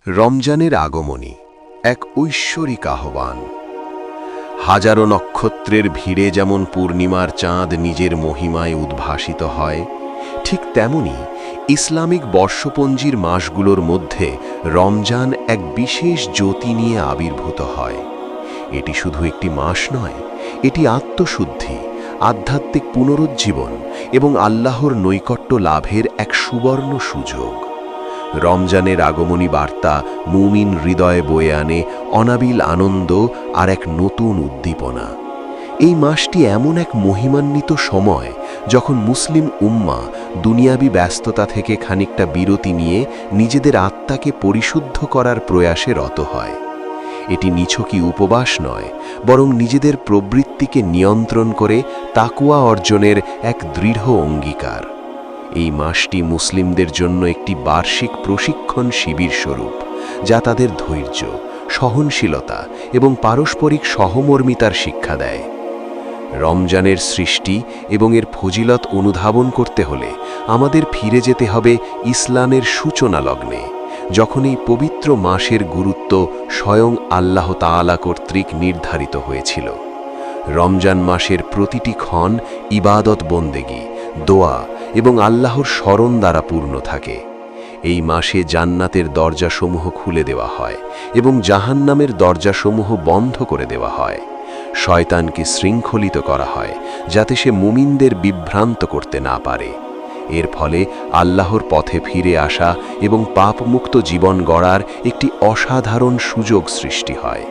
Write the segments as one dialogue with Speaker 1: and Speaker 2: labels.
Speaker 1: রমজানের আগমনী এক ঐশ্বরিক আহ্বান। হাজারো নক্ষত্রের ভিড়ে যেমন পূর্ণিমার চাঁদ নিজের মহিমায় উদ্ভাসিত হয়, ঠিক তেমনি ইসলামিক বর্ষপঞ্জির মাসগুলোর মধ্যে রমজান এক বিশেষ জ্যোতি নিয়ে আবির্ভূত হয়। এটি শুধু একটি মাস নয়, এটি আত্মশুদ্ধি, আধ্যাত্মিক পুনরুজ্জীবন এবং আল্লাহর নৈকট্য লাভের এক সুবর্ণ সুযোগ। রমজানের আগমনী বার্তা মুমিন হৃদয়ে বয়ে আনে অনাবিল আনন্দ আর এক নতুন উদ্দীপনা। এই মাসটি এমন এক মহিমান্বিত সময় যখন মুসলিম উম্মাহ দুনিয়াবি ব্যস্ততা থেকে খানিকটা বিরতি নিয়ে নিজেদের আত্মাকে পরিশুদ্ধ করার প্রয়াসে রত হয়। এটি নিছকই উপবাস নয়, বরং নিজেদের প্রবৃত্তিকে নিয়ন্ত্রণ করে তাকওয়া অর্জনের এক দৃঢ় অঙ্গীকার। এই মাসটি মুসলিমদের জন্য একটি বার্ষিক প্রশিক্ষণ শিবির স্বরূপ, যা তাদের ধৈর্য, সহনশীলতা এবং পারস্পরিক সহমর্মিতার শিক্ষা দেয়। রমজানের সৃষ্টি এবং এর ফজিলত অনুধাবন করতে হলে আমাদের ফিরে যেতে হবে ইসলামের সূচনা লগ্নে, যখন এই পবিত্র মাসের গুরুত্ব স্বয়ং আল্লাহ তাআলা কর্তৃক নির্ধারিত হয়েছিল। রমজান মাসের প্রতিটি ক্ষণ ইবাদত বন্দেগী, দোয়া এবং আল্লাহর স্মরণ দ্বারা পূর্ণ থাকে। এই মাসে জান্নাতের দরজাসমূহ খুলে দেওয়া হয় এবং জাহান্নামের দরজাসমূহ বন্ধ করে দেওয়া হয়। শয়তানকে শৃঙ্খলিত করা হয় যাতে সে মুমিনদের বিভ্রান্ত করতে না পারে। এর ফলে আল্লাহর পথে ফিরে আসা এবং পাপমুক্ত জীবন গড়ার একটি অসাধারণ সুযোগ সৃষ্টি হয়।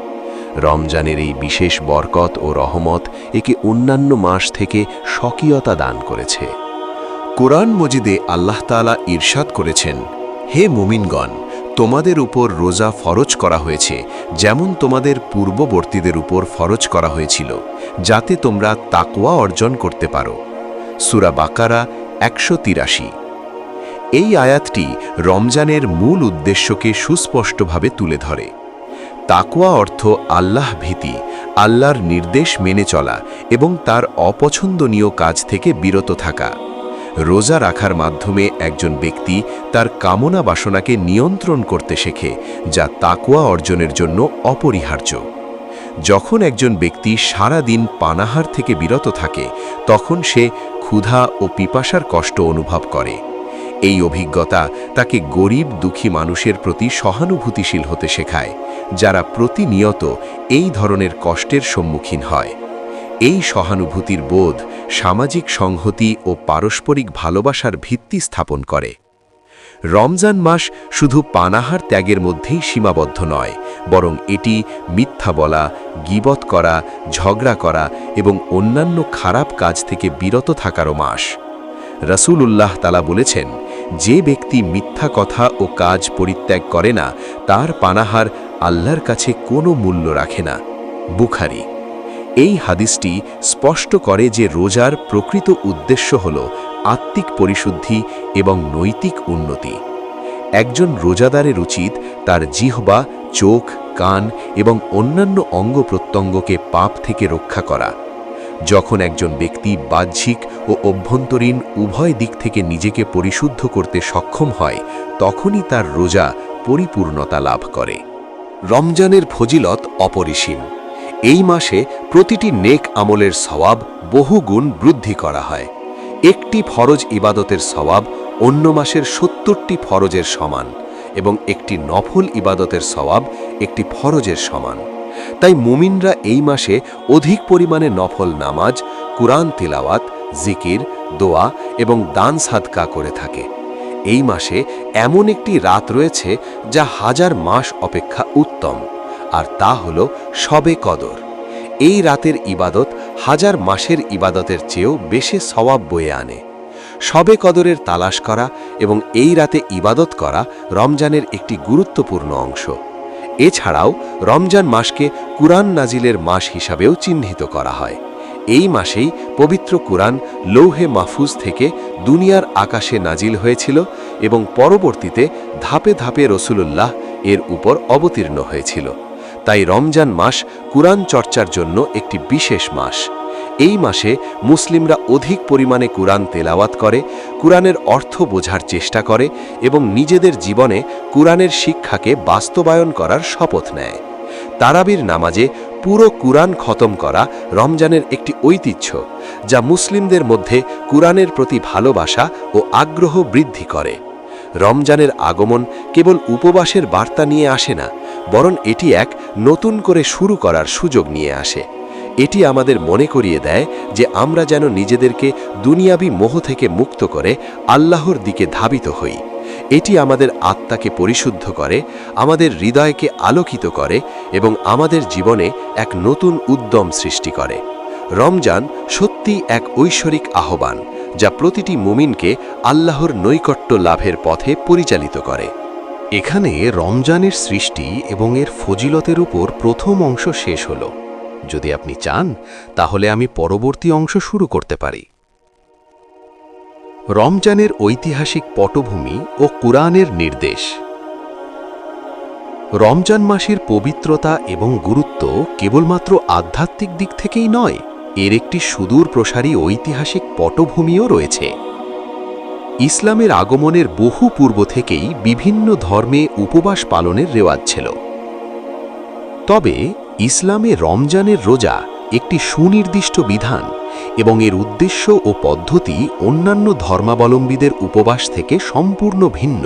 Speaker 1: রমজানের এই বিশেষ বরকত ও রহমত একে অন্যান্য মাস থেকে স্বকীয়তা দান করেছে।
Speaker 2: কোরআন মজিদে আল্লাহ তাআলা ইরশাদ করেছেন, হে মুমিনগণ, তোমাদের উপর রোজা ফরজ করা হয়েছে যেমন তোমাদের পূর্ববর্তীদের উপর ফরজ করা হয়েছিল, যাতে তোমরা তাকওয়া অর্জন করতে পারো। সূরা বাকারা 183। এই আয়াতটি রমজানের মূল উদ্দেশ্যকে সুস্পষ্টভাবে তুলে ধরে। তাকওয়া অর্থ আল্লাহ ভীতি, আল্লাহর নির্দেশ মেনে চলা এবং তার অপছন্দনীয় কাজ থেকে বিরত থাকা। রোজা রাখার মাধ্যমে একজন ব্যক্তি তার কামনা বাসনাকে নিয়ন্ত্রণ করতে শেখে, যা তাকওয়া অর্জনের জন্য অপরিহার্য। যখন একজন ব্যক্তি সারা দিন পানাহার থেকে বিরত থাকে, তখন সে ক্ষুধা ও পিপাসার কষ্ট অনুভব করে। এই অভিজ্ঞতা তাকে গরিব দুঃখী মানুষের প্রতি সহানুভূতিশীল হতে শেখায়, যারা প্রতিনিয়ত এই ধরনের কষ্টের সম্মুখীন হয়। এই সহানুভূতির বোধ সামাজিক সংহতি ও পারস্পরিক ভালোবাসার ভিত্তি স্থাপন করে। রমজান মাস শুধু পানাহার ত্যাগের মধ্যেই সীমাবদ্ধ নয়, বরং এটি মিথ্যা বলা, গীবত করা, ঝগড়া করা এবং অন্যান্য খারাপ কাজ থেকে বিরত থাকারও মাস। রাসূলুল্লাহ তাআলা বলেছেন, যে ব্যক্তি মিথ্যা কথা ও কাজ পরিত্যাগ করে না, তার পানাহার আল্লাহর কাছে কোনো মূল্য রাখে না। বুখারী। এই হাদিসটি স্পষ্ট করে যে রোজার প্রকৃত উদ্দেশ্য হল আত্মিক পরিশুদ্ধি এবং নৈতিক উন্নতি। একজন রোজাদারের উচিত তার জিহ্বা, চোখ, কান এবং অন্যান্য অঙ্গ প্রত্যঙ্গকে পাপ থেকে রক্ষা করা। যখন একজন ব্যক্তি বাহ্যিক ও অভ্যন্তরীণ উভয় দিক থেকে নিজেকে পরিশুদ্ধ করতে সক্ষম হয়, তখনই তার রোজা পরিপূর্ণতা লাভ করে।
Speaker 1: রমজানের ফজিলত অপরিসীম। এই মাসে প্রতিটি নেক আমলের সওয়াব বহুগুণ বৃদ্ধি করা হয়। একটি ফরজ ইবাদতের সওয়াব অন্য মাসের ৭০টি ফরজের সমান এবং একটি নফল ইবাদতের সওয়াব একটি ফরজের সমান। তাই মুমিনরা এই মাসে অধিক পরিমাণে নফল নামাজ, কুরআন তিলাওয়াত, জিকির, দোয়া এবং দান সাদকা করে থাকে। এই মাসে এমন একটি রাত রয়েছে যা হাজার মাস অপেক্ষা উত্তম, আর তা হল শবে কদর। এই রাতের ইবাদত হাজার মাসের ইবাদতের চেয়েও বেশি সওয়াব বয়ে আনে। শবে কদরের তালাশ করা এবং এই রাতে ইবাদত করা রমজানের একটি গুরুত্বপূর্ণ অংশ। এছাড়াও রমজান মাসকে কুরআন নাজিলের মাস হিসাবেও চিহ্নিত করা হয়। এই মাসেই পবিত্র কুরআন লৌহে মাহফুজ থেকে দুনিয়ার আকাশে নাজিল হয়েছিল এবং পরবর্তীতে ধাপে ধাপে রাসূলুল্লাহ এর উপর অবতীর্ণ হয়েছিল।
Speaker 2: তাই রমজান মাস কুরআন চর্চার জন্য একটি বিশেষ মাস। এই মাসে মুসলিমরা অধিক পরিমাণে কুরআন তেলাওয়াত করে, কুরআনের অর্থ বোঝার চেষ্টা করে এবং নিজেদের জীবনে কুরআনের শিক্ষাকে বাস্তবায়ন করার শপথ নেয়। তারাবির নামাজে পুরো কুরআন খতম করা রমজানের একটি ঐতিহ্য, যা মুসলিমদের মধ্যে কুরআনের প্রতি ভালোবাসা ও আগ্রহ বৃদ্ধি করে। রমজানের আগমন কেবল উপবাসের বার্তা নিয়ে আসে না, বরং এটি এক নতুন করে শুরু করার সুযোগ নিয়ে আসে। এটি আমাদের মনে করিয়ে দেয় যে আমরা যেন নিজেদেরকে দুনিয়াবি মোহ থেকে মুক্ত করে আল্লাহর দিকে ধাবিত হই। এটি আমাদের আত্মাকে পরিশুদ্ধ করে, আমাদের হৃদয়কে আলোকিত করে এবং আমাদের জীবনে এক নতুন উদ্যম সৃষ্টি করে। রমজান সত্যি এক ঐশ্বরিক আহ্বান, যা প্রতিটি মুমিনকে আল্লাহর নৈকট্য লাভের পথে পরিচালিত করে।
Speaker 1: এখানে রমজানের সৃষ্টি এবং এর ফজিলতের উপর প্রথম অংশ শেষ হল। যদি আপনি চান তাহলে আমি পরবর্তী অংশ শুরু করতে পারি। রমজানের ঐতিহাসিক পটভূমি ও কুরআনের নির্দেশ। রমজান মাসের পবিত্রতা এবং গুরুত্ব কেবলমাত্র আধ্যাত্মিক দিক থেকেই নয়, এর একটি সুদূর প্রসারী ঐতিহাসিক পটভূমিও রয়েছে। ইসলামের আগমনের বহু পূর্ব থেকেই বিভিন্ন ধর্মে উপবাস পালনের রেওয়াজ ছিল। তবে ইসলামে রমজানের রোজা একটি সুনির্দিষ্ট বিধান এবং এর উদ্দেশ্য ও পদ্ধতি অন্যান্য ধর্মাবলম্বীদের উপবাস থেকে সম্পূর্ণ ভিন্ন।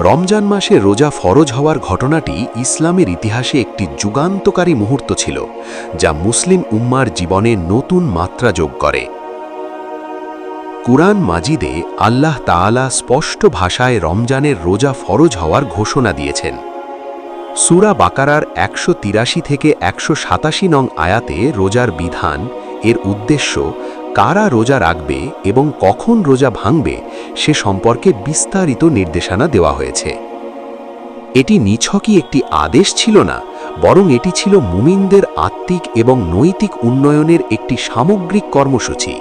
Speaker 1: রমজান মাসে রোজা ফরজ হওয়ার ঘটনাটি ইসলামের ইতিহাসে একটি যুগান্তকারী মুহূর্ত ছিল, যা মুসলিম উম্মার জীবনে নতুন মাত্রা যোগ করে। কুরআন মাজিদে আল্লাহ তাআলা স্পষ্ট ভাষায় রমজানের রোজা ফরজ হওয়ার ঘোষণা দিয়েছেন। সূরা বাকারার 183 থেকে 187 নং আয়াতে রোজার বিধান, এর উদ্দেশ্য, কারা রোজা রাখবে এবং কখন রোজা ভাঙবে সে সম্পর্কে বিস্তারিত নির্দেশনা দেওয়া হয়েছে। এটি নিছকই একটি আদেশ ছিল না, বরং এটি ছিল মুমিনদের আত্মিক এবং নৈতিক উন্নয়নের একটি সামগ্রিক কর্মসূচি।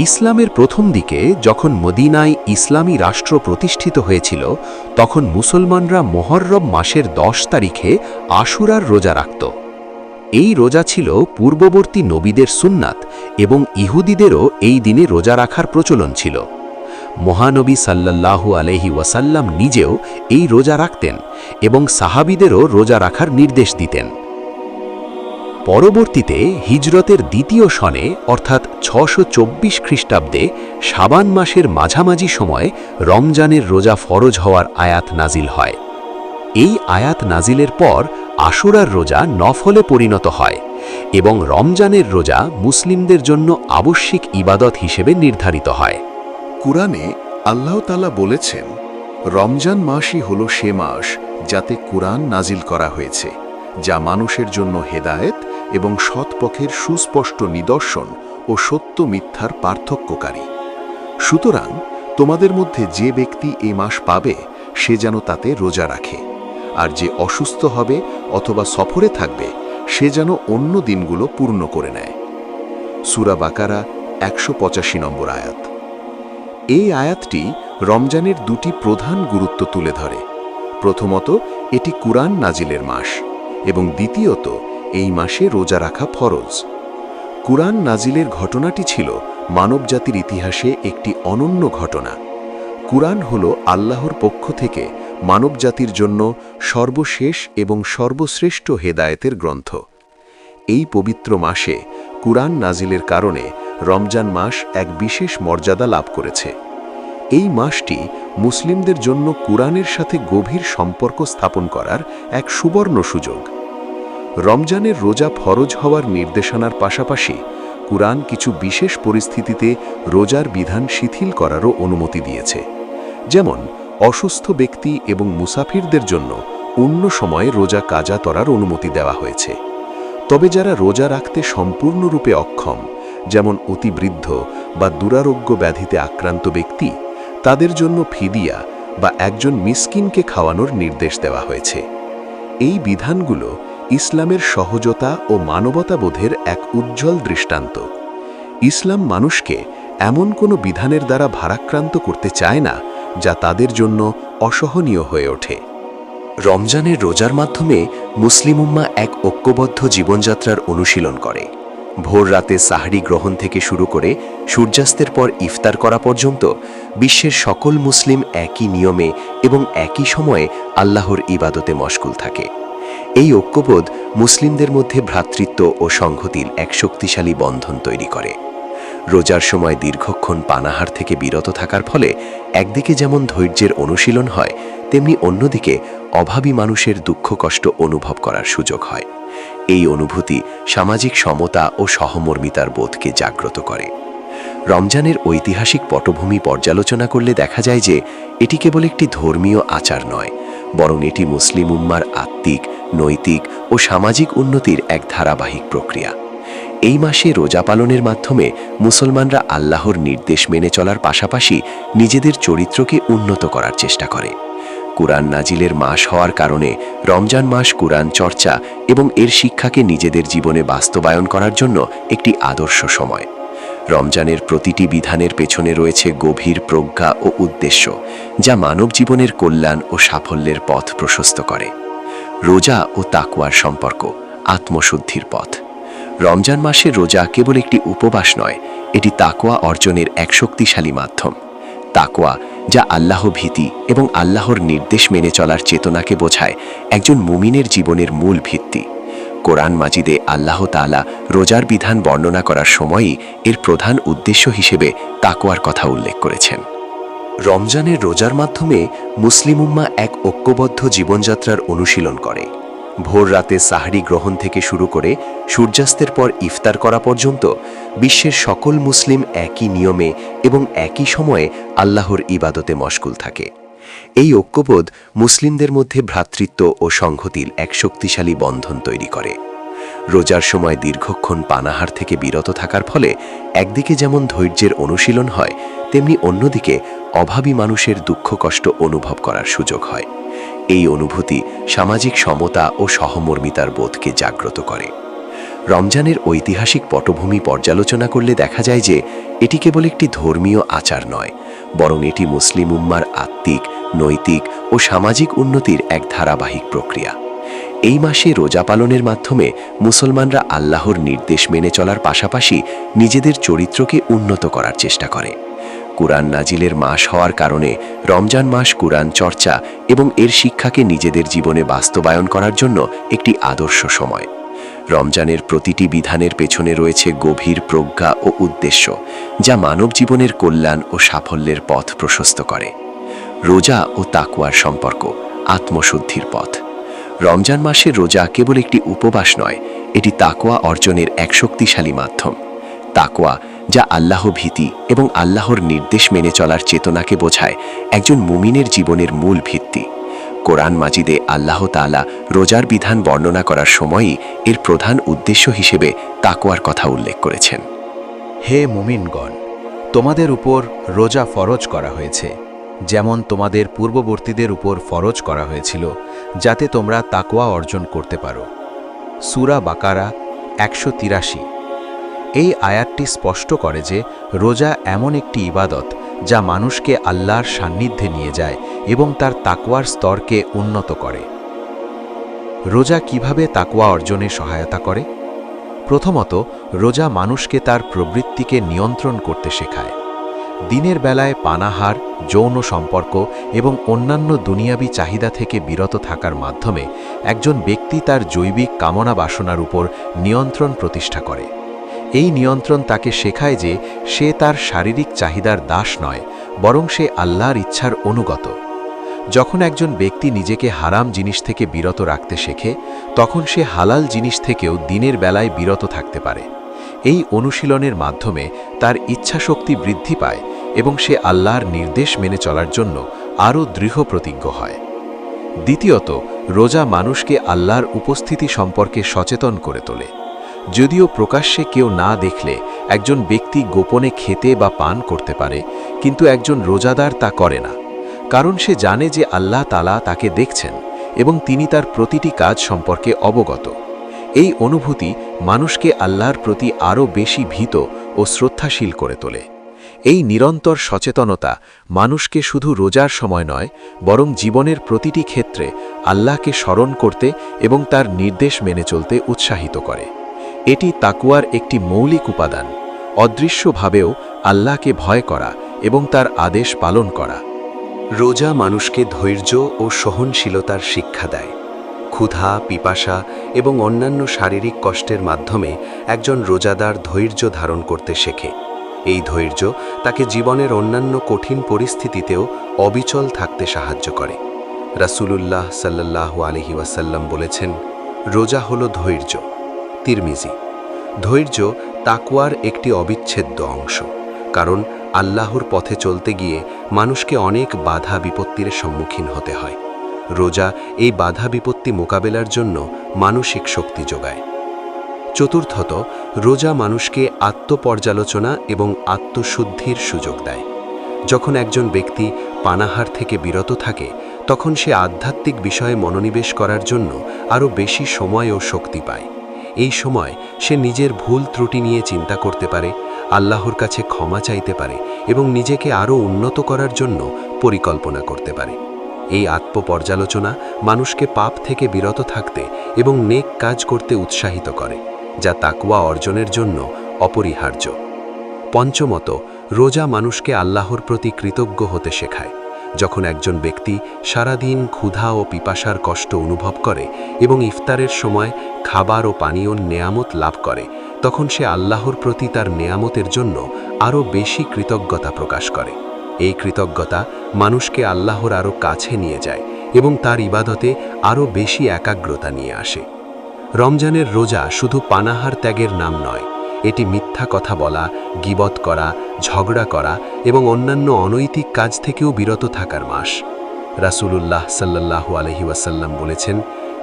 Speaker 1: ইসলামের প্রথম দিকে যখন মদিনায় ইসলামী রাষ্ট্র প্রতিষ্ঠিত হয়েছিল, তখন মুসলমানরা মুহররম মাসের 10 তারিখে আশুরার রোজা রাখত। এই রোজা ছিল পূর্ববর্তী নবীদের সুন্নাত এবং ইহুদিদেরও এই দিনে রোজা রাখার প্রচলন ছিল। মহানবী সাল্লাল্লাহু আলাইহি ওয়াসাল্লাম নিজেও এই রোজা রাখতেন এবং সাহাবীদেরও রোজা রাখার নির্দেশ দিতেন। পরবর্তীতে হিজরতের দ্বিতীয় সনে অর্থাৎ 624 খ্রিস্টাব্দে শাবান মাসের মাঝামাঝি সময়ে রমজানের রোজা ফরজ হওয়ার আয়াত নাজিল হয়। এই আয়াত নাজিলের পর আশুরার রোজা নফলে পরিণত হয় এবং রমজানের রোজা মুসলিমদের জন্য আবশ্যিক ইবাদত হিসেবে নির্ধারিত হয়।
Speaker 2: কুরআনে আল্লাহ তাআলা বলেছেন, রমজান মাসই হল সে মাস যাতে কুরআন নাজিল করা হয়েছে, যা মানুষের জন্য হেদায়েত এবং সৎপথের সুস্পষ্ট নিদর্শন ও সত্য মিথ্যার পার্থক্যকারী। সুতরাং তোমাদের মধ্যে যে ব্যক্তি এই মাস পাবে সে যেন তাতে রোজা রাখে, আর যে অসুস্থ হবে অথবা সফরে থাকবে সে যেন অন্য দিনগুলো পূর্ণ করে নেয়। সূরা বাকারা 185 নম্বর আয়াত। এই আয়াতটি রমজানের দুটি প্রধান গুরুত্ব তুলে ধরে। প্রথমত, এটি কুরআন নাজিলের মাস এবং দ্বিতীয়ত, এই মাসে রোজা রাখা ফরজ। কুরআন নাজিলের ঘটনাটি ছিল মানবজাতির ইতিহাসে একটি অনন্য ঘটনা। কুরআন হল আল্লাহর পক্ষ থেকে মানবজাতির জন্য সর্বশেষ এবং সর্বশ্রেষ্ঠ হেদায়েতের গ্রন্থ। এই পবিত্র মাসে কুরআন নাজিলের কারণে রমজান মাস এক বিশেষ মর্যাদা লাভ করেছে। এই মাসটি মুসলিমদের জন্য কুরআনের সাথে গভীর সম্পর্ক স্থাপন করার এক সুবর্ণ সুযোগ। রমজানের রোজা ফরজ হওয়ার নির্দেশনার পাশাপাশি কুরআন কিছু বিশেষ পরিস্থিতিতে রোজার বিধান শিথিল করারও অনুমতি দিয়েছে। যেমন, অসুস্থ ব্যক্তি এবং মুসাফিরদের জন্য অন্য সময়ে রোজা কাজা করার অনুমতি দেওয়া হয়েছে। তবে যারা রোজা রাখতে সম্পূর্ণরূপে অক্ষম, যেমন অতিবৃদ্ধ বা দুরারোগ্য ব্যাধিতে আক্রান্ত ব্যক্তি, তাদের জন্য ফিদিয়া বা একজন মিসকিনকে খাওয়ানোর নির্দেশ দেওয়া হয়েছে। এই বিধানগুলো ইসলামের সহজতা ও মানবতাবোধের এক উজ্জ্বল দৃষ্টান্ত। ইসলাম মানুষকে এমন কোনো বিধানের দ্বারা ভারাক্রান্ত করতে চায় না যা তাদের জন্য অসহনীয় হয়ে ওঠে। রমজানের রোজার মাধ্যমে মুসলিম উম্মাহ এক ঐক্যবদ্ধ জীবনযাত্রার অনুশীলন করে। ভোর রাতে সাহরি গ্রহণ থেকে শুরু করে সূর্যাস্তের পর ইফতার করা পর্যন্ত বিশ্বের সকল মুসলিম একই নিয়মে এবং একই সময়ে আল্লাহর ইবাদতে মশগুল থাকে। এই ঐক্যবোধ মুসলিমদের মধ্যে ভ্রাতৃত্ব ও সংহতির এক শক্তিশালী বন্ধন তৈরি করে। রোজার সময় দীর্ঘক্ষণ পানাহার থেকে বিরত থাকার ফলে একদিকে যেমন ধৈর্যের অনুশীলন হয়, তেমনি অন্যদিকে অভাবী মানুষের দুঃখ কষ্ট অনুভব করার সুযোগ হয়। এই অনুভূতি সামাজিক সমতা ও সহমর্মিতার বোধকে জাগ্রত করে। রমজানের ঐতিহাসিক পটভূমি পর্যালোচনা করলে দেখা যায় যে এটি কেবল একটি ধর্মীয় আচার নয়, বরং এটি মুসলিম উম্মার আত্মিক, নৈতিক ও সামাজিক উন্নতির এক ধারাবাহিক প্রক্রিয়া। এই মাসে রোজা পালনের মাধ্যমে মুসলমানরা আল্লাহর নির্দেশ মেনে চলার পাশাপাশি নিজেদের চরিত্রকে উন্নত করার চেষ্টা করে। কুরআন নাজিলের মাস হওয়ার কারণে রমজান মাস কুরআন চর্চা এবং এর শিক্ষাকে নিজেদের জীবনে বাস্তবায়ন করার জন্য একটি আদর্শ সময়। রমজানের প্রতিটি বিধানের পেছনে রয়েছে গভীর প্রজ্ঞা ও উদ্দেশ্য, যা মানব জীবনের কল্যাণ ও সাফল্যের পথ প্রশস্ত করে। রোজা ও তাকওয়ার সম্পর্ক আত্মশুদ্ধির পথ। রমজান মাসে রোজা কেবল একটি উপবাস নয়, এটি তাকওয়া অর্জনের এক শক্তিশালী মাধ্যম। তাকওয়া, যা আল্লাহ ভীতি এবং আল্লাহর নির্দেশ মেনে চলার চেতনাকে বোঝায়, একজন মুমিনের জীবনের মূল ভিত্তি। কোরআন মাজিদে আল্লাহ তাআলা রোজার বিধান বর্ণনা করার সময়ই এর প্রধান উদ্দেশ্য হিসেবে তাকওয়ার কথা উল্লেখ করেছেন। রমজানের রোজার মাধ্যমে মুসলিম উম্মাহ এক ঐক্যবদ্ধ জীবনযাত্রার অনুশীলন করে। ভোর রাতে সাহরি গ্রহণ থেকে শুরু করে সূর্যাস্তের পর ইফতার করা পর্যন্ত বিশ্বের সকল মুসলিম একই নিয়মে এবং একই সময়ে আল্লাহর ইবাদতে মশগুল থাকে। এই ঐক্যবোধ মুসলিমদের মধ্যে ভ্রাতৃত্ব ও সংহতির এক শক্তিশালী বন্ধন তৈরি করে। রোজার সময় দীর্ঘক্ষণ পানাহার থেকে বিরত থাকার ফলে একদিকে যেমন ধৈর্যের অনুশীলন হয়, তেমনি অন্যদিকে অভাবী মানুষের দুঃখ কষ্ট অনুভব করার সুযোগ হয়। এই অনুভূতি সামাজিক সমতা ও সহমর্মিতার বোধকে জাগ্রত করে। রমজানের ঐতিহাসিক পটভূমি পর্যালোচনা করলে দেখা যায় যে এটি কেবল একটি ধর্মীয় আচার নয়, বরং এটি মুসলিম উম্মার আত্মিক, নৈতিক ও সামাজিক উন্নতির এক ধারাবাহিক প্রক্রিয়া। এই মাসে রোজা পালনের মাধ্যমে মুসলমানরা আল্লাহর নির্দেশ মেনে চলার পাশাপাশি নিজেদের চরিত্রকে উন্নত করার চেষ্টা করে। কুরআন নাজিলের মাস হওয়ার কারণে রমজান মাস কুরআন চর্চা এবং এর শিক্ষাকে নিজেদের জীবনে বাস্তবায়ন করার জন্য একটি আদর্শ সময়। রমজানের প্রতিটি বিধানের পেছনে রয়েছে গভীর প্রজ্ঞা ও উদ্দেশ্য, যা মানব জীবনের কল্যাণ ও সাফল্যের পথ প্রশস্ত করে। রোজা ও তাকওয়ার সম্পর্ক আত্মশুদ্ধির পথ। রমজান মাসে রোজা কেবল একটি উপবাস নয়, এটি তাকওয়া অর্জনের এক শক্তিশালী মাধ্যম। তাকওয়া, যা আল্লাহ ভীতি এবং আল্লাহর নির্দেশ মেনে চলার চেতনাকে বোঝায়, একজন মুমিনের জীবনের মূল ভিত্তি। কোরআন মাজিদে আল্লাহ তাআলা রোজার বিধান বর্ণনা করার সময়ই এর প্রধান উদ্দেশ্য হিসেবে তাকওয়ার কথা উল্লেখ করেছেন।
Speaker 3: হে মুমিনগণ, তোমাদের উপর রোজা ফরজ করা হয়েছে, যেমন তোমাদের পূর্ববর্তীদের উপর ফরজ করা হয়েছিল, যাতে তোমরা তাকওয়া অর্জন করতে পারো। সূরা বাকারা 183। এই আয়াতটি স্পষ্ট করে যে রোজা এমন একটি ইবাদত যা মানুষকে আল্লাহর সান্নিধ্যে নিয়ে যায় এবং তার তাকওয়ার স্তরকে উন্নত করে। রোজা কিভাবে তাকওয়া অর্জনে সহায়তা করে? প্রথমত, রোজা মানুষকে তার প্রবৃত্তিকে নিয়ন্ত্রণ করতে শেখায়। দিনের বেলায় পানাহার, যৌন সম্পর্ক এবং অন্যান্য দুনিয়াবী চাহিদা থেকে বিরত থাকার মাধ্যমে একজন ব্যক্তি তার জৈবিক কামনা বাসনার উপর নিয়ন্ত্রণ প্রতিষ্ঠা করে। এই নিয়ন্ত্রণ তাকে শেখায় যে সে তার শারীরিক চাহিদার দাস নয়, বরং সে আল্লাহর ইচ্ছার অনুগত। যখন একজন ব্যক্তি নিজেকে হারাম জিনিস থেকে বিরত রাখতে শেখে, তখন সে হালাল জিনিস থেকেও দিনের বেলায় বিরত থাকতে পারে। এই অনুশীলনের মাধ্যমে তার ইচ্ছাশক্তি বৃদ্ধি পায় এবং সে আল্লাহর নির্দেশ মেনে চলার জন্য আরও দৃঢ় প্রতিজ্ঞ হয়। দ্বিতীয়ত, রোজা মানুষকে আল্লাহর উপস্থিতি সম্পর্কে সচেতন করে তোলে। যদিও প্রকাশ্যে কেউ না দেখলে একজন ব্যক্তি গোপনে খেতে বা পান করতে পারে, কিন্তু একজন রোজাদার তা করে না, কারণ সে জানে যে আল্লাহ তাআলা তাকে দেখছেন এবং তিনি তার প্রতিটি কাজ সম্পর্কে অবগত। এই অনুভূতি মানুষকে আল্লাহর প্রতি আরও বেশি ভীত ও শ্রদ্ধাশীল করে তোলে। এই নিরন্তর সচেতনতা মানুষকে শুধু রোজার সময় নয়, বরং জীবনের প্রতিটি ক্ষেত্রে আল্লাহকে স্মরণ করতে এবং তার নির্দেশ মেনে চলতে উৎসাহিত করে। এটি তাকওয়ার একটি মৌলিক উপাদান, অদৃশ্যভাবেও আল্লাহকে ভয় করা এবং তার আদেশ পালন করা।
Speaker 2: রোজা মানুষকে ধৈর্য ও সহনশীলতার শিক্ষা দেয়। ক্ষুধা, পিপাসা এবং অন্যান্য শারীরিক কষ্টের মাধ্যমে একজন রোজাদার ধৈর্য ধারণ করতে শেখে। এই ধৈর্য তাকে জীবনের অন্যান্য কঠিন পরিস্থিতিতেও অবিচল থাকতে সাহায্য করে। রাসূলুল্লাহ সাল্লাল্লাহু আলাইহি ওয়াসাল্লাম বলেছেন, রোজা হলো ধৈর্য। তিরমিজি। ধৈর্য তাকওয়ার একটি অবিচ্ছেদ্য অংশ, কারণ আল্লাহর পথে চলতে গিয়ে মানুষকে অনেক বাধা বিপত্তির সম্মুখীন হতে হয়। রোজা এই বাধা বিপত্তি মোকাবেলার জন্য মানসিক শক্তি যোগায়। চতুর্থত, রোজা মানুষকে আত্মপর্যালোচনা এবং আত্মশুদ্ধির সুযোগ দেয়। যখন একজন ব্যক্তি পানাহার থেকে বিরত থাকে, তখন সে আধ্যাত্মিক বিষয়ে মনোনিবেশ করার জন্য আরও বেশি সময় ও শক্তি পায়। এই সময় সে নিজের ভুল ত্রুটি নিয়ে চিন্তা করতে পারে, আল্লাহর কাছে ক্ষমা চাইতে পারে এবং নিজেকে আরও উন্নত করার জন্য পরিকল্পনা করতে পারে। এই আত্মপর্যালোচনা মানুষকে পাপ থেকে বিরত থাকতে এবং নেক কাজ করতে উৎসাহিত করে, যা তাকওয়া অর্জনের জন্য অপরিহার্য। পঞ্চমত, রোজা মানুষকে আল্লাহর প্রতি কৃতজ্ঞ হতে শেখায়। যখন একজন ব্যক্তি সারাদিন ক্ষুধা ও পিপাসার কষ্ট অনুভব করে এবং ইফতারের সময় খাবার ও পানীয় নেয়ামত লাভ করে, তখন সে আল্লাহর প্রতি তার নেয়ামতের জন্য আরও বেশি কৃতজ্ঞতা প্রকাশ করে। এই কৃতজ্ঞতা মানুষকে আল্লাহর আরও কাছে নিয়ে যায় এবং তার ইবাদতে আরও বেশি একাগ্রতা নিয়ে আসে। রমজানের রোজা শুধু পানাহার ত্যাগের নাম নয়, এটি মিথ্যা কথা বলা, গীবত করা, ঝগড়া করা এবং অন্যান্য অনৈতিক কাজ থেকেও বিরত থাকার মাস। রাসূলুল্লাহ সাল্লাল্লাহু আলাইহি ওয়াসাল্লাম বলেছেন,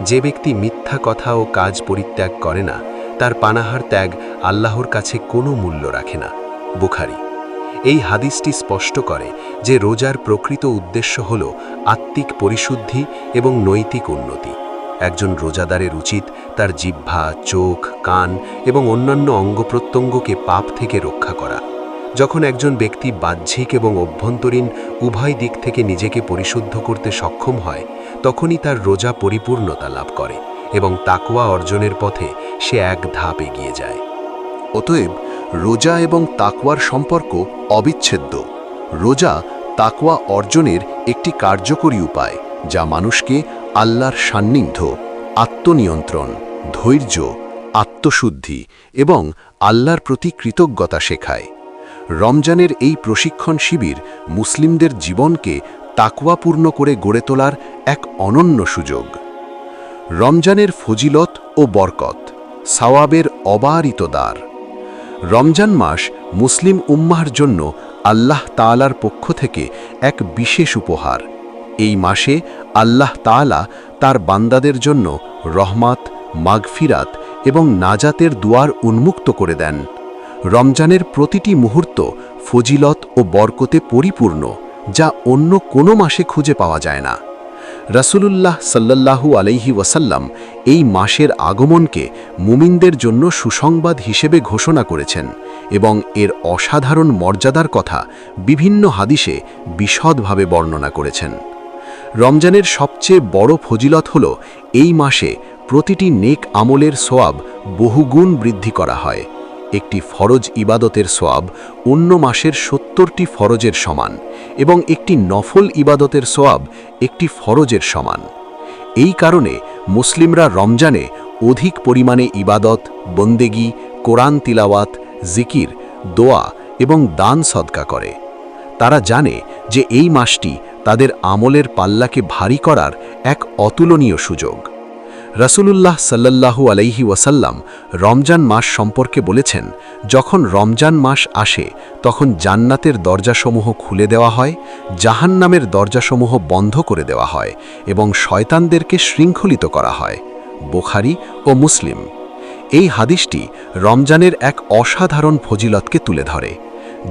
Speaker 2: যে ব্যক্তি মিথ্যা কথা ও কাজ পরিত্যাগ করে না, তার পানাহার ত্যাগ আল্লাহর কাছে কোনো মূল্য রাখে না। বুখারী। এই হাদিসটি স্পষ্ট করে যে রোজার প্রকৃত উদ্দেশ্য হল আত্মিক পরিশুদ্ধি এবং নৈতিক উন্নতি। একজন রোজাদারের উচিত তার জিহ্বা, চোখ, কান এবং অন্যান্য অঙ্গপ্রত্যঙ্গকে পাপ থেকে রক্ষা করা। যখন একজন ব্যক্তি বাহ্যিক এবং অভ্যন্তরীণ উভয় দিক থেকে নিজেকে পরিশুদ্ধ করতে সক্ষম হয়, তখনই তার রোজা পরিপূর্ণতা লাভ করে এবং তাকওয়া অর্জনের পথে সে এক ধাপ এগিয়ে যায়।
Speaker 1: অতএব রোজা এবং তাকওয়ার সম্পর্ক অবিচ্ছেদ্য। রোজা তাকওয়া অর্জনের একটি কার্যকরী উপায়, যা মানুষকে আল্লাহর সান্নিধ্য, আত্মনিয়ন্ত্রণ, ধৈর্য, আত্মশুদ্ধি এবং আল্লাহর প্রতি কৃতজ্ঞতা শেখায়। রমজানের এই প্রশিক্ষণ শিবির মুসলিমদের জীবনকে তাকওয়াপূর্ণ করে গড়ে তোলার এক অনন্য সুযোগ। রমজানের ফজিলত ও বরকত, সাওয়াবের অবারিত দ্বার। রমজান মাস মুসলিম উম্মাহর জন্য আল্লাহ তাআলার পক্ষ থেকে এক বিশেষ উপহার। এই মাসে আল্লাহ তাআলা তার বান্দাদের জন্য রহমত, মাগফিরাত এবং নাজাতের দুয়ার উন্মুক্ত করে দেন। রমজানের প্রতিটি মুহূর্ত ফজিলত ও বরকতে পরিপূর্ণ, যা অন্য কোনো মাসে খুঁজে পাওয়া যায় না। রাসূলুল্লাহ সাল্লাল্লাহু আলাইহি ওয়াসাল্লাম এই মাসের আগমনকে মুমিনদের জন্য সুসংবাদ হিসেবে ঘোষণা করেছেন এবং এর অসাধারণ মর্যাদার কথা বিভিন্ন হাদিসে বিশদভাবে বর্ণনা করেছেন। রমজানের সবচেয়ে বড় ফজিলত হল এই মাসে প্রতিটি নেক আমলের সোয়াব বহুগুণ বৃদ্ধি করা হয়। একটি ফরজ ইবাদতের সোয়াব অন্য মাসের ৭০টি ফরজের সমান এবং একটি নফল ইবাদতের সোয়াব একটি ফরজের সমান। এই কারণে মুসলিমরা রমজানে অধিক পরিমাণে ইবাদত, বন্দেগী, কোরআন তিলাওয়াত, জিকির, দোয়া এবং দান সদকা করে। তারা জানে যে এই মাসটি তাদের আমলের পাল্লাকে ভারী করার এক অতুলনীয় সুযোগ। রাসূলুল্লাহ সাল্লাল্লাহু আলাইহি ওয়াসাল্লাম রমজান মাস সম্পর্কে বলেছেন, যখন রমজান মাস আসে তখন জান্নাতের দরজাসমূহ খুলে দেওয়া হয়, জাহান্নামের দরজাসমূহ বন্ধ করে দেওয়া হয় এবং শয়তানদেরকে শৃঙ্খলিত করা হয়। বুখারী ও মুসলিম। এই হাদিসটি রমজানের এক অসাধারণ ফজিলতকে তুলে ধরে।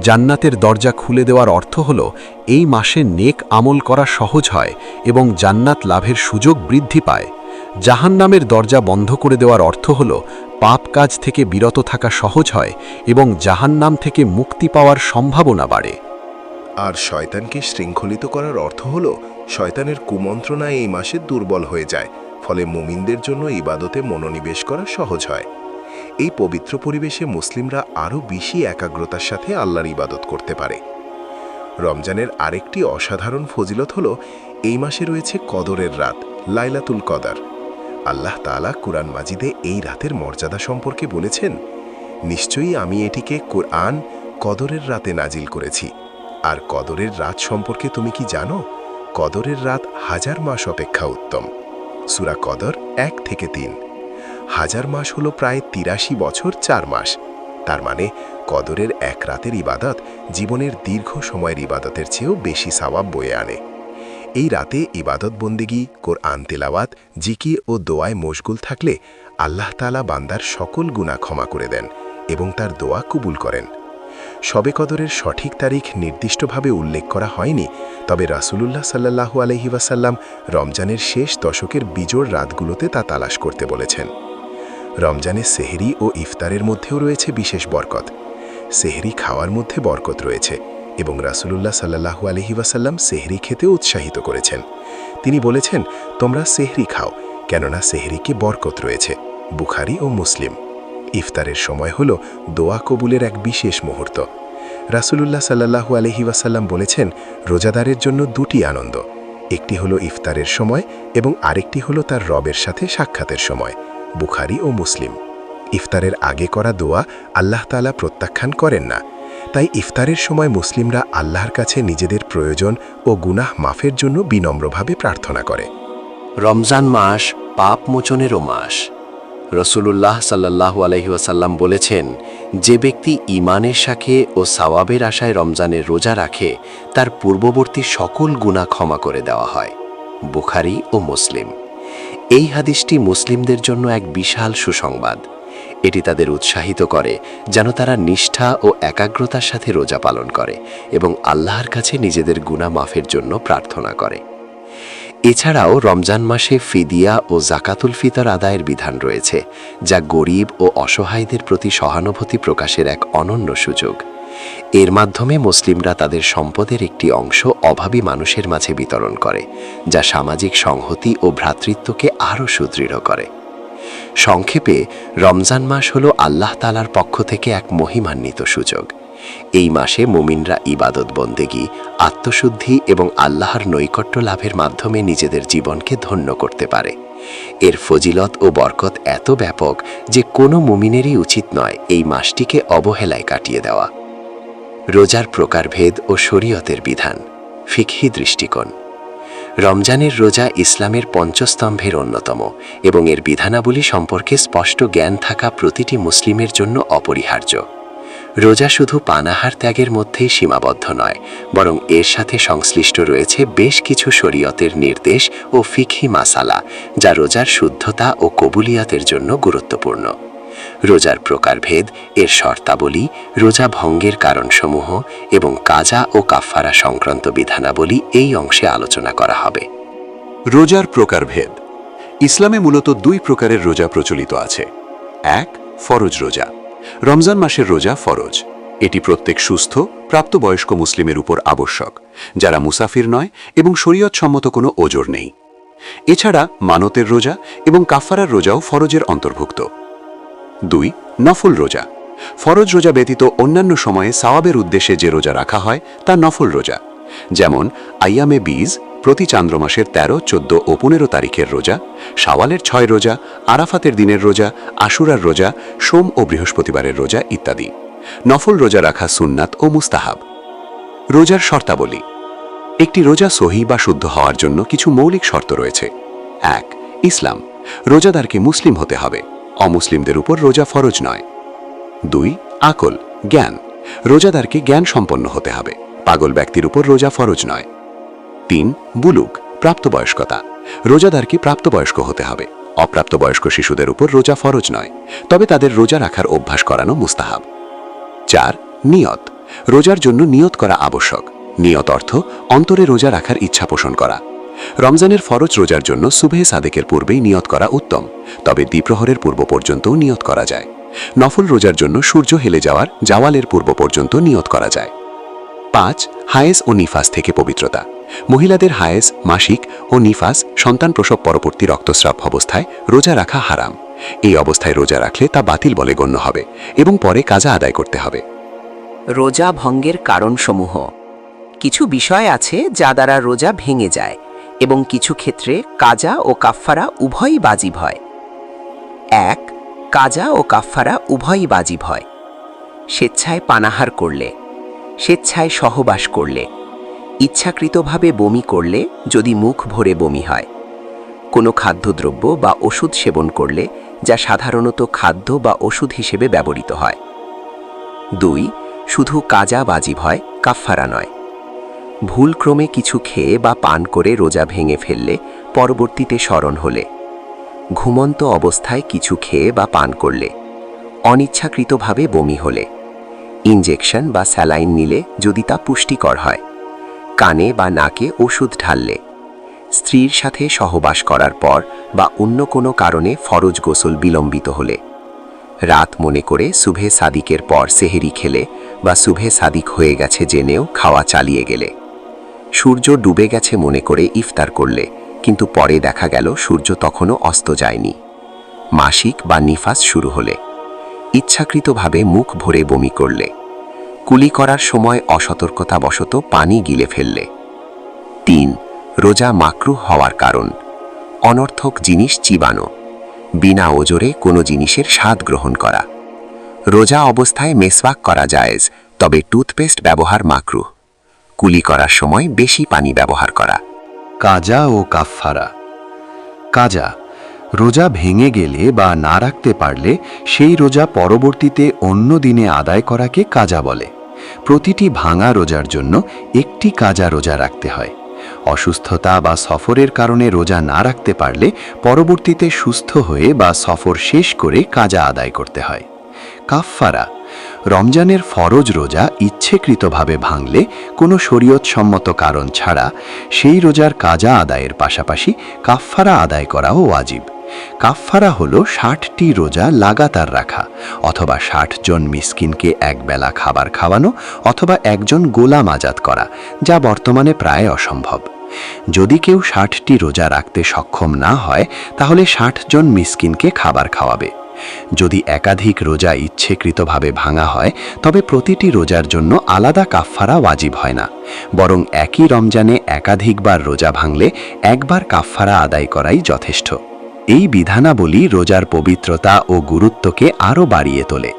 Speaker 1: জান্নাতের দরজা খুলে দেওয়ার অর্থ হল এই মাসে নেক আমল করা সহজ হয় এবং জান্নাত লাভের সুযোগ বৃদ্ধি পায়। জাহান্নামের দরজা বন্ধ করে দেওয়ার অর্থ হল
Speaker 2: পাপ কাজ থেকে বিরত থাকা সহজ হয় এবং জাহান্নাম থেকে মুক্তি পাওয়ার সম্ভাবনা বাড়ে।
Speaker 4: আর শয়তানকে শৃঙ্খলিত করার অর্থ হল শয়তানের কুমন্ত্রণায় এই মাসে দুর্বল হয়ে যায়, ফলে মুমিনদের জন্য ইবাদতে মনোনিবেশ করা সহজ হয়। এই পবিত্র পরিবেশে মুসলিমরা আরও বেশি একাগ্রতার সাথে আল্লাহর ইবাদত করতে পারে। রমজানের আরেকটি অসাধারণ ফজিলত হল এই মাসে রয়েছে কদরের রাত, লাইলাতুল কদর। আল্লাহ তাআলা কুরআন মাজিদে এই রাতের মর্যাদা সম্পর্কে বলেছেন, নিশ্চয়ই আমি এটিকে কুরআন কদরের রাতে নাজিল করেছি। আর কদরের রাত সম্পর্কে তুমি কি জানো? কদরের রাত 1000 মাস অপেক্ষা উত্তম। সূরা কদর 1 থেকে 3। 1000 মাস হলো প্রায় 83 বছর 4 মাস। তার মানে কদরের এক রাতের ইবাদত জীবনের দীর্ঘ সময়ের ইবাদতের চেয়েও বেশি সওয়াব বয়ে আনে। এই রাতে ইবাদত বন্দেগী, কোরআন তেলাওয়াত, জিকির ও দোয়ায় মশগুল থাকলে আল্লাহ তাআলা বান্দার সকল গুনাহ ক্ষমা করে দেন এবং তার দোয়া কবুল করেন। শবে কদরের সঠিক তারিখ নির্দিষ্টভাবে উল্লেখ করা হয়নি, তবে রাসূলুল্লাহ সাল্লাল্লাহু আলাইহি ওয়াসাল্লাম রমজানের শেষ দশকের বিজোড় রাতগুলোতে তা তালাশ করতে বলেছেন। রমজানের সেহরি ও ইফতারের মধ্যেও রয়েছে বিশেষ বরকত। সেহরি খাওয়ার মধ্যে বরকত রয়েছে এবং রাসূলুল্লাহ সাল্লাল্লাহু আলাইহি ওয়াসাল্লাম সেহরি খেতে উৎসাহিত করেছেন। তিনি বলেছেন, তোমরা সেহরি খাও, কেননা সেহরিকে বরকত রয়েছে। বুখারী ও মুসলিম। ইফতারের সময় হল দোয়া কবুলের এক বিশেষ মুহূর্ত। রাসূলুল্লাহ সাল্লাল্লাহু আলাইহি ওয়াসাল্লাম বলেছেন, রোজাদারের জন্য দুটি আনন্দ, একটি হলো ইফতারের সময় এবং আরেকটি হলো তার রবের সাথে সাক্ষাতের সময়। বুখারী ও মুসলিম। ইফতারের আগে করা দোয়া আল্লাহ তাআলা প্রত্যাখ্যান করেন না, তাই ইফতারের সময় মুসলিমরা আল্লাহর কাছে নিজেদের প্রয়োজন ও গুনাহ মাফের জন্য বিনম্রভাবে প্রার্থনা করে।
Speaker 3: রমজান মাস পাপ মোচনেরও মাস। রাসূলুল্লাহ সাল্লাল্লাহু আলাইহি ওয়াসাল্লাম বলেছেন, যে ব্যক্তি ঈমানের সাথে ও সওয়াবের আশায় রমজানের রোজা রাখে তার পূর্ববর্তী সকল গুনাহ ক্ষমা করে দেওয়া হয়। বুখারী ও মুসলিম। এই হাদিসটি মুসলিমদের জন্য এক বিশাল সুসংবাদ। এটি তাদের উৎসাহিত করে যেন তারা নিষ্ঠা ও একাগ্রতার সাথে রোজা পালন করে এবং আল্লাহর কাছে নিজেদের গুনাহ মাফের জন্য প্রার্থনা করে। এছাড়াও রমজান মাসে ফিদিয়া ও জাকাতুল ফিতর আদায়ের বিধান রয়েছে, যা গরিব ও অসহায়দের প্রতি সহানুভূতি প্রকাশের এক অনন্য সুযোগ। এর মাধ্যমে মুসলিমরা তাদের সম্পদের একটি অংশ অভাবী মানুষের মাঝে বিতরণ করে, যা সামাজিক সংহতি ও ভ্রাতৃত্বকে আরও সুদৃঢ় করে। সংক্ষেপে, রমজান মাস হল আল্লাহ তাআলার পক্ষ থেকে এক মহিমান্বিত সুযোগ। এই মাসে মুমিনরা ইবাদত বন্দেগী, আত্মশুদ্ধি এবং আল্লাহর নৈকট্য লাভের মাধ্যমে নিজেদের জীবনকে ধন্য করতে পারে। এর ফজিলত ও বরকত এত ব্যাপক যে কোনো মুমিনেরই উচিত নয় এই মাসটিকে অবহেলায় কাটিয়ে দেওয়া। রোজার প্রকারভেদ ও শরীয়তের বিধান। ফিকহি দৃষ্টিকোণ। রমজানের রোজা ইসলামের পঞ্চস্তম্ভের অন্যতম এবং এর বিধানাবলী সম্পর্কে স্পষ্ট জ্ঞান থাকা প্রতিটি মুসলিমের জন্য অপরিহার্য। রোজা শুধু পানাহার ত্যাগের মধ্যেই সীমাবদ্ধ নয়, বরং এর সাথে সংশ্লিষ্ট রয়েছে বেশ কিছু শরীয়তের নির্দেশ ও ফিকহি মাসালা, যা রোজার শুদ্ধতা ও কবুলিয়াতের জন্য গুরুত্বপূর্ণ। রোজার প্রকারভেদ, এর শর্তাবলী, রোজা ভঙ্গের কারণসমূহ এবং কাজা ও কাফফারা সংক্রান্ত বিধানাবলী এই অংশে আলোচনা করা হবে।
Speaker 2: রোজার প্রকারভেদ। ইসলামে মূলত দুই প্রকারের রোজা প্রচলিত আছে। এক, ফরজ রোজা। রমজান মাসের রোজা ফরজ। এটি প্রত্যেক সুস্থ প্রাপ্তবয়স্ক মুসলিমের উপর আবশ্যক, যারা মুসাফির নয় এবং শরীয়তসম্মত কোনো ওজর নেই। এছাড়া মানতের রোজা এবং কাফফারার রোজাও ফরজের অন্তর্ভুক্ত। 2, নফল রোজা। ফরজ রোজা ব্যতীত অন্যান্য সময়ে সওয়াবের উদ্দেশ্যে যে রোজা রাখা হয় তা নফল রোজা, যেমন আইয়ামে বীজ, প্রতি চান্দ্র মাসের 13, 14 ও 15 তারিখের রোজা, শাওয়ালের 6 রোজা, আরাফাতের দিনের রোজা, আশুরার রোজা, সোম ও বৃহস্পতিবারের রোজা ইত্যাদি। নফল রোজা রাখা সুন্নাত ও মুস্তাহাব। রোজার শর্তাবলী। একটি রোজা সহি বা শুদ্ধ হওয়ার জন্য কিছু মৌলিক শর্ত রয়েছে। 1, ইসলাম। রোজাদারকে মুসলিম হতে হবে, অমুসলিমদের উপর রোজা ফরজ নয়। 2, আকল, জ্ঞান। রোজাদারকে জ্ঞান সম্পন্ন হতে হবে, পাগল ব্যক্তির উপর রোজা ফরজ নয়। 3, বুলুগ, প্রাপ্তবয়স্কতা। রোজাদারকে প্রাপ্তবয়স্ক হতে হবে, অপ্রাপ্তবয়স্ক শিশুদের উপর রোজা ফরজ নয়, তবে তাদের রোজা রাখার অভ্যাস করানো মুস্তাহাব। 4, নিয়ত। রোজার জন্য নিয়ত করা আবশ্যক। নিয়ত অর্থ অন্তরে রোজা রাখার ইচ্ছা পোষণ করা। রমজানের ফরজ রোজার জন্য সুবহে সাদেকের পূর্বেই নিয়ত করা উত্তম, তবে দ্বিপ্রহরের পূর্ব পর্যন্তও নিয়ত করা যায়। নফল রোজার জন্য সূর্য হেলে যাওয়ার জাওয়ালের পূর্ব পর্যন্ত নিয়ত করা যায়। 5. হায়েজ ও নিফাস থেকে পবিত্রতা। মহিলাদের হায়েজ, মাসিক ও নিফাস সন্তান প্রসব পরবর্তী রক্তস্রাব অবস্থায় রোজা রাখা হারাম। এই অবস্থায় রোজা রাখলে তা বাতিল বলে গণ্য হবে এবং পরে কাজা আদায় করতে হবে।
Speaker 5: রোজা ভঙ্গের কারণসমূহ। কিছু বিষয় আছে যা দ্বারা রোজা ভেঙে যায় এবং কিছু ক্ষেত্রে কাজা ও কাফফারা উভয়ই বাজিব হয়। 1. কাজা ও কাফফারা উভয়ই বাজিব হয়। স্বেচ্ছায় পানাহার করলে, স্বেচ্ছায় সহবাস করলে, ইচ্ছাকৃতভাবে বমি করলে যদি মুখ ভরে বমি হয়, কোনো খাদ্যদ্রব্য বা ওষুধ সেবন করলে যা সাধারণত খাদ্য বা ওষুধ হিসেবে ব্যবহৃত হয়। 2. শুধু কাজা বাজিব হয়, কাফফারা নয়। ভুলক্রমে কিছু খেয়ে বা পান করে রোজা ভেঙে ফেললে পরবর্তীতে স্মরণ হলে, ঘুমন্ত অবস্থায় কিছু খেয়ে বা পান করলে, অনিচ্ছাকৃতভাবে বমি হলে, ইনজেকশন বা স্যালাইন নিলে যদি তা পুষ্টিকর হয়, কানে বা নাকে ওষুধ ঢাললে, স্ত্রীর সাথে সহবাস করার পর বা অন্য কোনো কারণে ফরজ গোসল বিলম্বিত হলে, রাত মনে করে সুবহে সাদিকের পর সেহেরি খেলে বা সুবহে সাদিক হয়ে গেছে জেনেও খাওয়া চালিয়ে গেলে, সূর্য ডুবে গেছে মনে করে ইফতার করলে কিন্তু পরে দেখা গেল সূর্য তখনও অস্ত যায়নি, মাসিক বা নিফাস শুরু হলে, ইচ্ছাকৃতভাবে মুখ ভরে বমি করলে, কুলি করার সময় অসতর্কতাবশত পানি গিলে ফেললে। 3. রোজা মাকরুহ হওয়ার কারণ। অনর্থক জিনিস চিবানো, বিনা ওজরে কোনো জিনিসের স্বাদ গ্রহণ করা। রোজা অবস্থায় মেসওয়াক করা জায়েজ, তবে টুথপেস্ট ব্যবহার মাকরুহ। কুলি করার সময় বেশি পানি ব্যবহার করা।
Speaker 3: কাজা ও কাফফারা। কাজা রোজা ভেঙে গেলে বা না রাখতে পারলে সেই রোজা পরবর্তীতে অন্য দিনে আদায় করাকে কাজা বলে। প্রতিটি ভাঙা রোজার জন্য একটি কাজা রোজা রাখতে হয়। অসুস্থতা বা সফরের কারণে রোজা না রাখতে পারলে পরবর্তীতে সুস্থ হয়ে বা সফর শেষ করে কাজা আদায় করতে হয়। কাফফারা রমজানের ফরজ রোজা ইচ্ছেকৃতভাবে ভাঙলে কোনো শরীয়তসম্মত কারণ ছাড়া সেই রোজার কাজা আদায়ের পাশাপাশি কাফফারা আদায় করাও ওয়াজিব। কাফফারা হলো 60টি রোজা লাগাতার রাখা, অথবা 60 জন মিসকিনকে একবেলা খাবার খাওয়ানো, অথবা একজন গোলাম আজাদ করা, যা বর্তমানে প্রায় অসম্ভব। যদি কেউ 60টি রোজা রাখতে সক্ষম না হয় তাহলে 60 জন মিসকিনকে খাবার খাওয়াবে। যদি একাধিক রোজা ইচ্ছেকৃতভাবে ভাঙা হয় তবে প্রতিটি রোজার জন্য আলাদা কাফফারা ওয়াজিব হয় না, বরং একই রমজানে একাধিকবার রোজা ভাঙলে একবার কাফফারা আদায় করাই যথেষ্ট। এই বিধানাবলী রোজার পবিত্রতা ও গুরুত্বকে আরও বাড়িয়ে তোলে।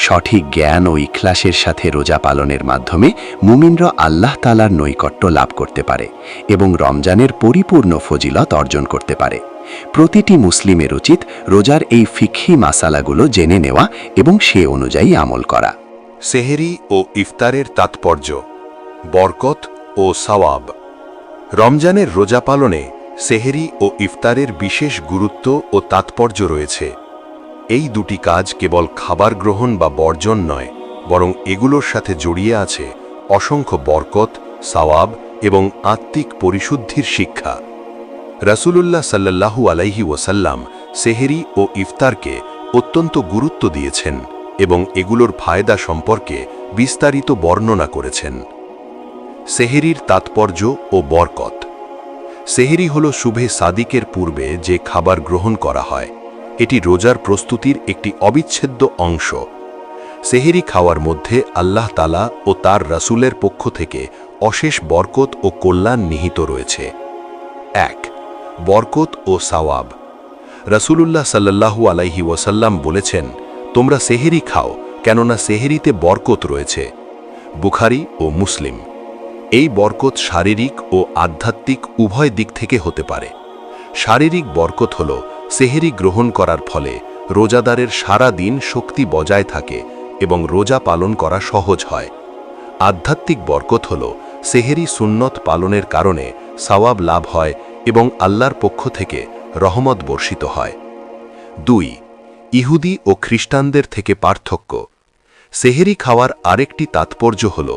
Speaker 3: সঠিক জ্ঞান ও ইখলাসের সাথে রোজা পালনের মাধ্যমে মুমিনরা আল্লাহ তাআলার নৈকট্য লাভ করতে পারে এবং রমজানের পরিপূর্ণ ফজিলত অর্জন করতে পারে। প্রতিটি মুসলিমের উচিত রোজার এই ফিকহি মাসালাগুলো জেনে নেওয়া এবং সে অনুযায়ী আমল করা।
Speaker 2: সেহেরি ও ইফতারের তাৎপর্য, বরকত ও সওয়াব। রমজানের রোজা পালনে সেহেরি ও ইফতারের বিশেষ গুরুত্ব ও তাৎপর্য রয়েছে। এই দুটি কাজ কেবল খাবার গ্রহণ বা বর্জন নয়, বরং এগুলোর সাথে জড়িয়ে আছে অসংখ্য বরকত, সওয়াব এবং আত্মিক পরিশুদ্ধির শিক্ষা। রাসূলুল্লাহ সাল্লাল্লাহু আলাইহি ওয়াসাল্লাম সেহেরি ও ইফতারকে অত্যন্ত গুরুত্ব দিয়েছেন এবং এগুলোর ফায়দা সম্পর্কে বিস্তারিত বর্ণনা করেছেন। সেহেরির তাৎপর্য ও বরকত। সেহেরি হল শুভে সাদিকের পূর্বে যে খাবার গ্রহণ করা হয়, এটি রোজার প্রস্তুতির একটি অবিচ্ছেদ্য অংশ। সেহেরি খাওয়ার মধ্যে আল্লাহ তাআলা ও তার রাসূলের পক্ষ থেকে অশেষ বরকত ও কল্যাণ নিহিত রয়েছে। 1. বরকত ও সওয়াব। রাসূলুল্লাহ সাল্লাল্লাহু আলাইহি ওয়াসাল্লাম বলেছেন, তোমরা সেহেরি খাও, কেননা সেহেরিতে বরকত রয়েছে। বুখারী ও মুসলিম। এই বরকত শারীরিক ও আধ্যাত্মিক উভয় দিক থেকে হতে পারে। শারীরিক বরকত হল সেহেরি গ্রহণ করার ফলে রোজাদারের সারা দিন শক্তি বজায় থাকে এবং রোজা পালন করা সহজ হয়। আধ্যাত্মিক বরকত হল সেহেরি সুন্নত পালনের কারণে সওয়াব লাভ হয় এবং আল্লাহর পক্ষ থেকে রহমত বর্ষিত হয়। 2. ইহুদি ও খ্রিস্টানদের থেকে পার্থক্য। সেহেরি খাওয়ার আরেকটি তাৎপর্য হল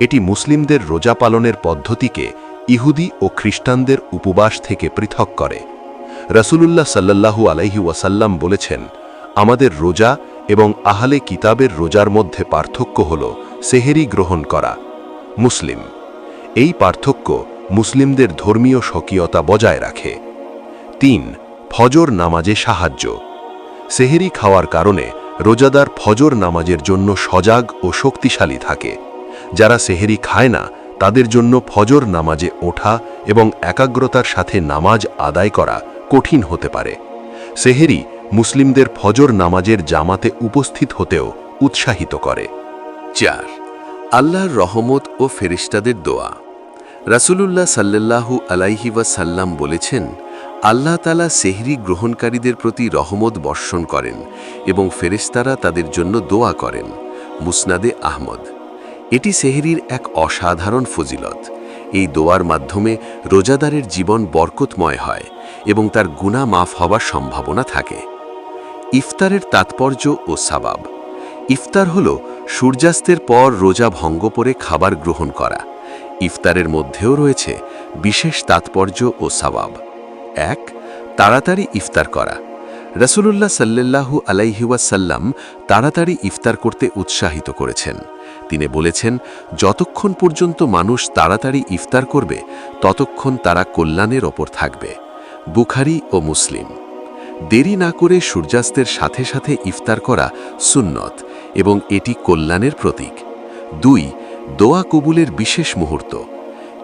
Speaker 2: এটি মুসলিমদের রোজা পালনের পদ্ধতিকে ইহুদি ও খ্রিস্টানদের উপবাস থেকে পৃথক করে। রাসূলুল্লাহ সাল্লাল্লাহু আলাইহি ওয়াসাল্লাম বলেছেন, আমাদের রোজা এবং আহলে কিতাবের রোজার মধ্যে পার্থক্য হল সেহেরি গ্রহণ করা। মুসলিম। এই পার্থক্য মুসলিমদের ধর্মীয় স্বকীয়তা বজায় রাখে। 3. ফজর নামাজে সাহায্য। সেহেরি খাওয়ার কারণে রোজাদার ফজর নামাজের জন্য সজাগ ও শক্তিশালী থাকে। যারা সেহেরি খায় না তাদের জন্য ফজর নামাজে ওঠা এবং একাগ্রতার সাথে নামাজ আদায় করা কঠিন হতে পারে। সেহেরি মুসলিমদের ফজর নামাজের জামাতে উপস্থিত হতেও উৎসাহিত করে।
Speaker 1: 4. আল্লাহর রহমত ও ফেরেশতাদের দোয়া। রাসূলুল্লাহ সাল্লাল্লাহু আলাইহি ওয়াসাল্লাম বলেছেন, আল্লাহ তাআলা সেহরি গ্রহণকারীদের প্রতি রহমত বর্ষণ করেন এবং ফেরেশতারা তাদের জন্য দোয়া করেন। মুসনাদে আহমদ। এটি সেহরির এক অসাধারণ ফজিলত। এই দোয়ার মাধ্যমে রোজাদারের জীবন বরকতময় হয় এবং তার গুনাহ মাফ হবার সম্ভাবনা থাকে। ইফতারের তাৎপর্য ও সাবাব। ইফতার হল সূর্যাস্তের পর রোজা ভঙ্গ করে খাবার গ্রহণ করা। ইফতারের মধ্যেও রয়েছে বিশেষ তাৎপর্য ও সাবাব। 1. তাড়াতাড়ি ইফতার করা। রাসূলুল্লাহ সাল্লাল্লাহু আলাইহি ওয়াসাল্লাম তাড়াতাড়ি ইফতার করতে উৎসাহিত করেছেন। তিনি বলেছেন, যতক্ষণ পর্যন্ত মানুষ তাড়াতাড়ি ইফতার করবে ততক্ষণ তারা কল্যাণের ওপর থাকবে। বুখারী ও মুসলিম। দেরি না করে সূর্যাস্তের সাথে সাথে ইফতার করা সুন্নত এবং এটি কল্যাণের প্রতীক। 2. দোয়া কবুলের বিশেষ মুহূর্ত।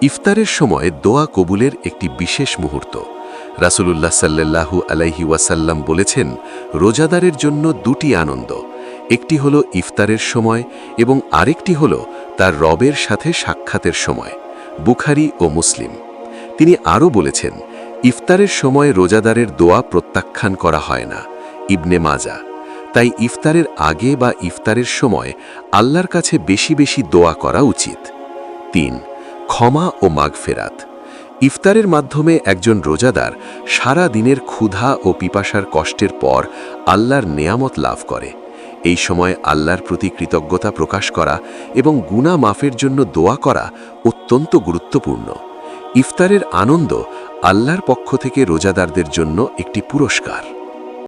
Speaker 1: ইফতারের সময় দোয়া কবুলের একটি বিশেষ মুহূর্ত। রাসূলুল্লাহ সাল্লাল্লাহু আলাইহি ওয়াসাল্লাম বলেছেন, রোজাদারের জন্য 2টি আনন্দ, একটি হল ইফতারের সময় এবং আরেকটি হল তার রবের সাথে সাক্ষাতের সময়। বুখারী ও মুসলিম। তিনি আরও বলেছেন, ইফতারের সময় রোজাদারের দোয়া প্রত্যাখ্যান করা হয় না। ইবনে মাজা। তাই ইফতারের আগে বা ইফতারের সময় আল্লাহর কাছে বেশি বেশি দোয়া করা উচিত। 3. ক্ষমা ও মাগফেরাত। ইফতারের মাধ্যমে একজন রোজাদার সারা দিনের ক্ষুধা ও পিপাসার কষ্টের পর আল্লাহর নেয়ামত লাভ করে। এই সময় আল্লাহর প্রতি কৃতজ্ঞতা প্রকাশ করা এবং গুনাহ মাফের জন্য দোয়া করা অত্যন্ত গুরুত্বপূর্ণ। ইফতারের আনন্দ আল্লাহর পক্ষ থেকে রোজাদারদের জন্য একটি পুরস্কার।